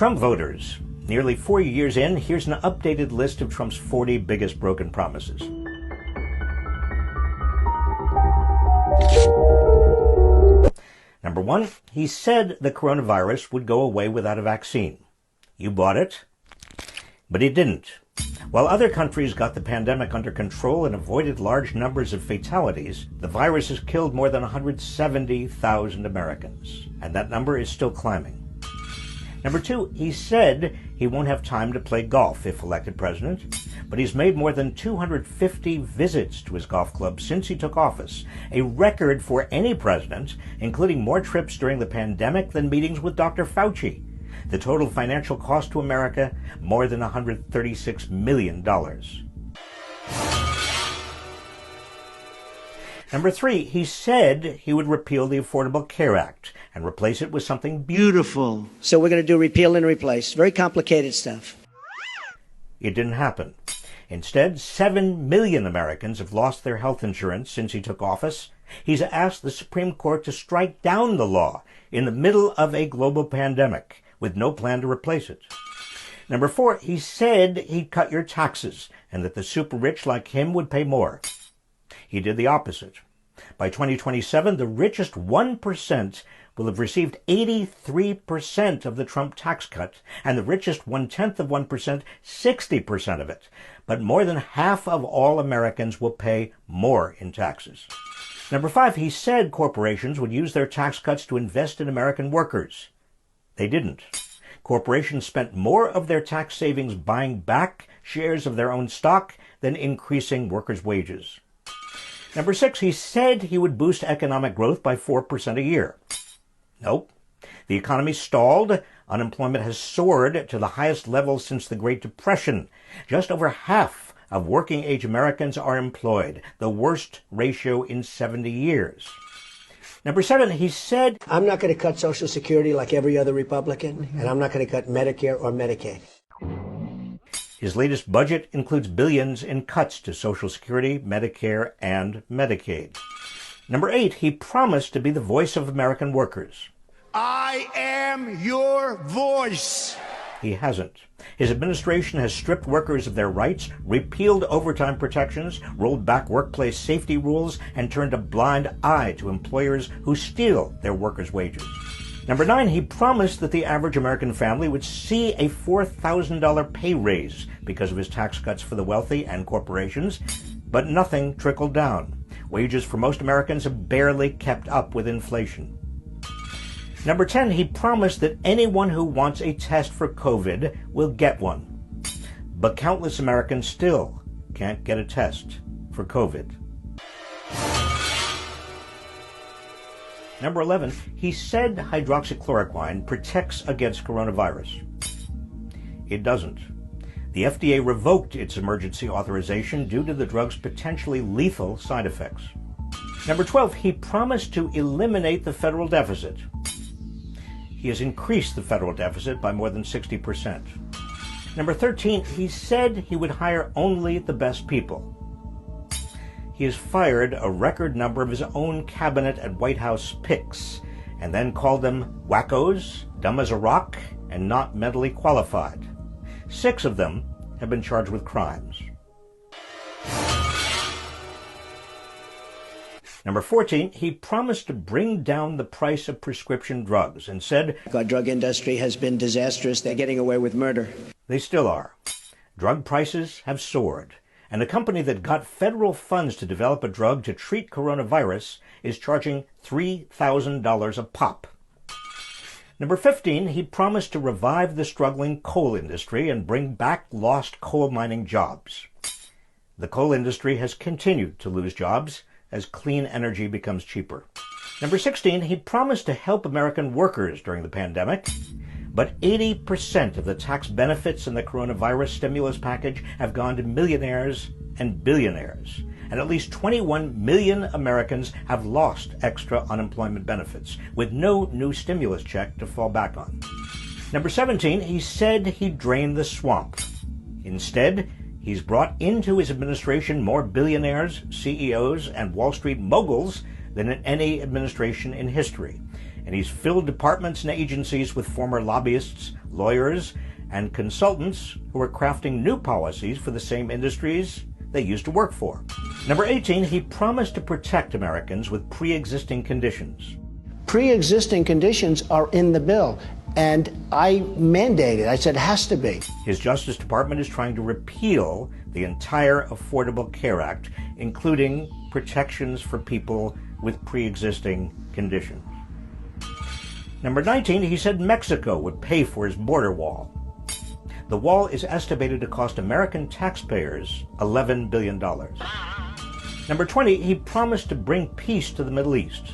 Trump voters. Nearly 4 years in, here's an updated list of Trump's 40 biggest broken promises. Number 1, he said the coronavirus would go away without a vaccine. You bought it, but he didn't. While other countries got the pandemic under control and avoided large numbers of fatalities, the virus has killed more than 170,000 Americans, and that number is still climbing. Number 2, he said he won't have time to play golf if elected president, but he's made more than 250 visits to his golf club since he took office, a record for any president, including more trips during the pandemic than meetings with Dr. Fauci. The total financial cost to America, more than $136 million. Number 3, he said he would repeal the Affordable Care Act and replace it with something beautiful. So we're going to do repeal and replace. Very complicated stuff. It didn't happen. Instead, 7 million Americans have lost their health insurance since he took office. He's asked the Supreme Court to strike down the law in the middle of a global pandemic, with no plan to replace it. Number 4, he said he'd cut your taxes and that the super rich like him would pay more. He did the opposite. By 2027, the richest 1% will have received 83% of the Trump tax cut, and the richest 0.1%, 60% of it. But more than half of all Americans will pay more in taxes. Number 5, he said corporations would use their tax cuts to invest in American workers. They didn't. Corporations spent more of their tax savings buying back shares of their own stock than increasing workers' wages. Number 6, he said he would boost economic growth by 4% a year. Nope. The economy stalled. Unemployment has soared to the highest level since the Great Depression. Just over half of working-age Americans are employed, the worst ratio in 70 years. Number 7, he said, I'm not going to cut Social Security like every other Republican, and I'm not going to cut Medicare or Medicaid. His latest budget includes billions in cuts to Social Security, Medicare, and Medicaid. Number 8, he promised to be the voice of American workers. I am your voice. He hasn't. His administration has stripped workers of their rights, repealed overtime protections, rolled back workplace safety rules, and turned a blind eye to employers who steal their workers' wages. Number 9, he promised that the average American family would see a $4,000 pay raise because of his tax cuts for the wealthy and corporations, but nothing trickled down. Wages for most Americans have barely kept up with inflation. Number 10, he promised that anyone who wants a test for COVID will get one. But countless Americans still can't get a test for COVID. Number 11, he said hydroxychloroquine protects against coronavirus. It doesn't. The FDA revoked its emergency authorization due to the drug's potentially lethal side effects. Number 12, he promised to eliminate the federal deficit. He has increased the federal deficit by more than 60%. Number 13, he said he would hire only the best people. He has fired a record number of his own cabinet and White House picks, and then called them wackos, dumb as a rock, and not mentally qualified. 6 of them have been charged with crimes. Number 14, he promised to bring down the price of prescription drugs and said, Our drug industry has been disastrous. They're getting away with murder. They still are. Drug prices have soared, and a company that got federal funds to develop a drug to treat coronavirus is charging $3,000 a pop. Number 15, he promised to revive the struggling coal industry and bring back lost coal mining jobs. The coal industry has continued to lose jobs as clean energy becomes cheaper. Number 16, he promised to help American workers during the pandemic, but 80% of the tax benefits in the coronavirus stimulus package have gone to millionaires and billionaires, and at least 21 million Americans have lost extra unemployment benefits, with no new stimulus check to fall back on. Number 17, he said he'd drain the swamp. Instead, he's brought into his administration more billionaires, CEOs, and Wall Street moguls than in any administration in history. And he's filled departments and agencies with former lobbyists, lawyers, and consultants who are crafting new policies for the same industries they used to work for. Number 18, he promised to protect Americans with pre-existing conditions. Pre-existing conditions are in the bill, and I mandated, I said it has to be. His Justice Department is trying to repeal the entire Affordable Care Act, including protections for people with pre-existing conditions. Number 19, he said Mexico would pay for his border wall. The wall is estimated to cost American taxpayers $11 billion. Number 20, he promised to bring peace to the Middle East.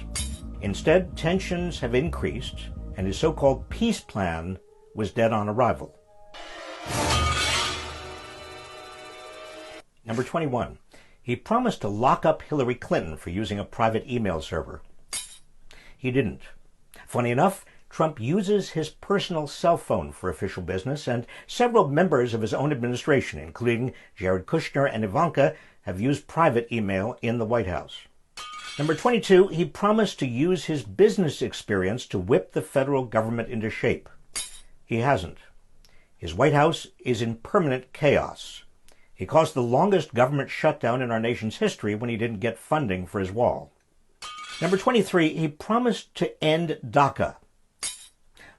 Instead, tensions have increased, and his so-called peace plan was dead on arrival. Number 21, he promised to lock up Hillary Clinton for using a private email server. He didn't. Funny enough, Trump uses his personal cell phone for official business, and several members of his own administration, including Jared Kushner and Ivanka, have used private email in the White House. Number 22, he promised to use his business experience to whip the federal government into shape. He hasn't. His White House is in permanent chaos. He caused the longest government shutdown in our nation's history when he didn't get funding for his wall. Number 23, he promised to end DACA.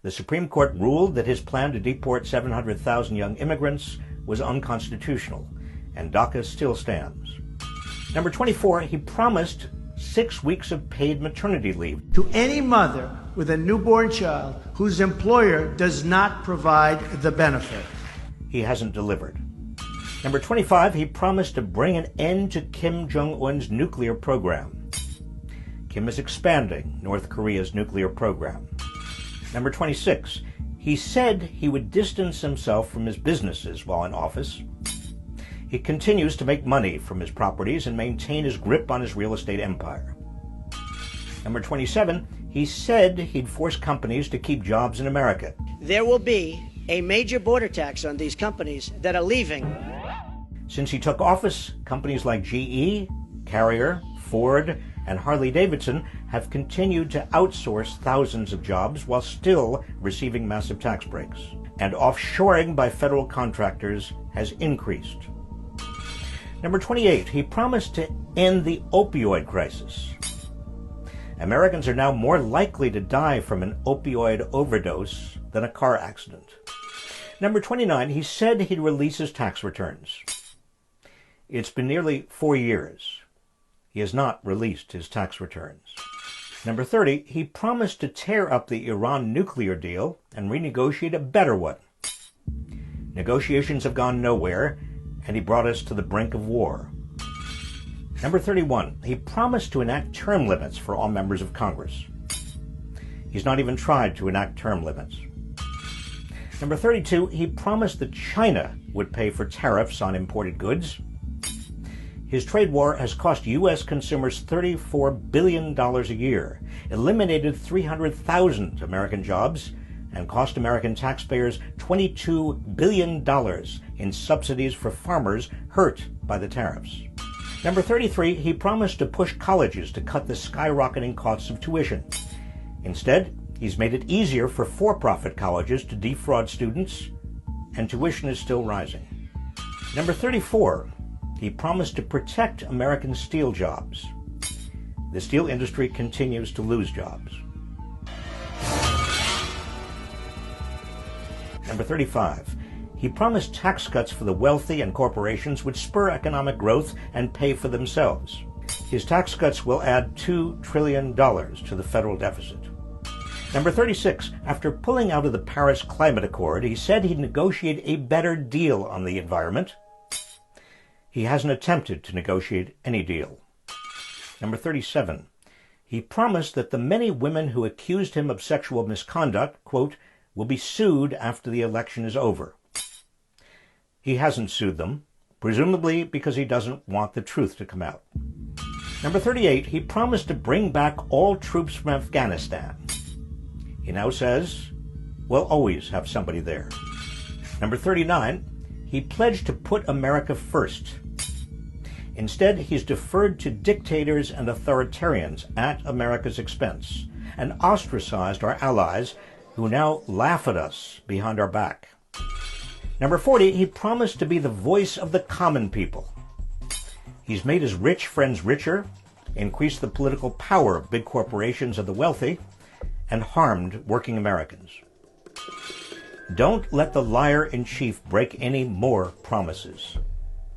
The Supreme Court ruled that his plan to deport 700,000 young immigrants was unconstitutional, and DACA still stands. Number 24, he promised 6 weeks of paid maternity leave to any mother with a newborn child whose employer does not provide the benefit. He hasn't delivered. Number 25, he promised to bring an end to Kim Jong-un's nuclear program. Kim is expanding North Korea's nuclear program. Number 26, he said he would distance himself from his businesses while in office. He continues to make money from his properties and maintain his grip on his real estate empire. Number 27, he said he'd force companies to keep jobs in America. There will be a major border tax on these companies that are leaving. Since he took office, companies like GE, Carrier, Ford, and Harley-Davidson have continued to outsource thousands of jobs while still receiving massive tax breaks. And offshoring by federal contractors has increased. Number 28, he promised to end the opioid crisis. Americans are now more likely to die from an opioid overdose than a car accident. Number 29, he said he'd release his tax returns. It's been nearly 4 years. He has not released his tax returns. Number 30, he promised to tear up the Iran nuclear deal and renegotiate a better one. Negotiations have gone nowhere, and he brought us to the brink of war. Number 31, he promised to enact term limits for all members of Congress. He's not even tried to enact term limits. Number 32, he promised that China would pay for tariffs on imported goods. His trade war has cost U.S. consumers $34 billion a year, eliminated 300,000 American jobs, and cost American taxpayers $22 billion in subsidies for farmers hurt by the tariffs. Number 33, he promised to push colleges to cut the skyrocketing costs of tuition. Instead, he's made it easier for for-profit colleges to defraud students, and tuition is still rising. Number 34, he promised to protect American steel jobs. The steel industry continues to lose jobs. Number 35, he promised tax cuts for the wealthy and corporations would spur economic growth and pay for themselves. His tax cuts will add $2 trillion to the federal deficit. Number 36, after pulling out of the Paris Climate Accord, he said he'd negotiate a better deal on the environment. He hasn't attempted to negotiate any deal. Number 37, he promised that the many women who accused him of sexual misconduct, quote, will be sued after the election is over. He hasn't sued them, presumably because he doesn't want the truth to come out. Number 38, he promised to bring back all troops from Afghanistan. He now says, we'll always have somebody there. Number 39, he pledged to put America first. Instead, he's deferred to dictators and authoritarians at America's expense and ostracized our allies who now laugh at us behind our back. Number 40, he promised to be the voice of the common people. He's made his rich friends richer, increased the political power of big corporations and the wealthy, and harmed working Americans. Don't let the liar-in-chief break any more promises.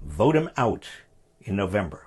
Vote him out in November.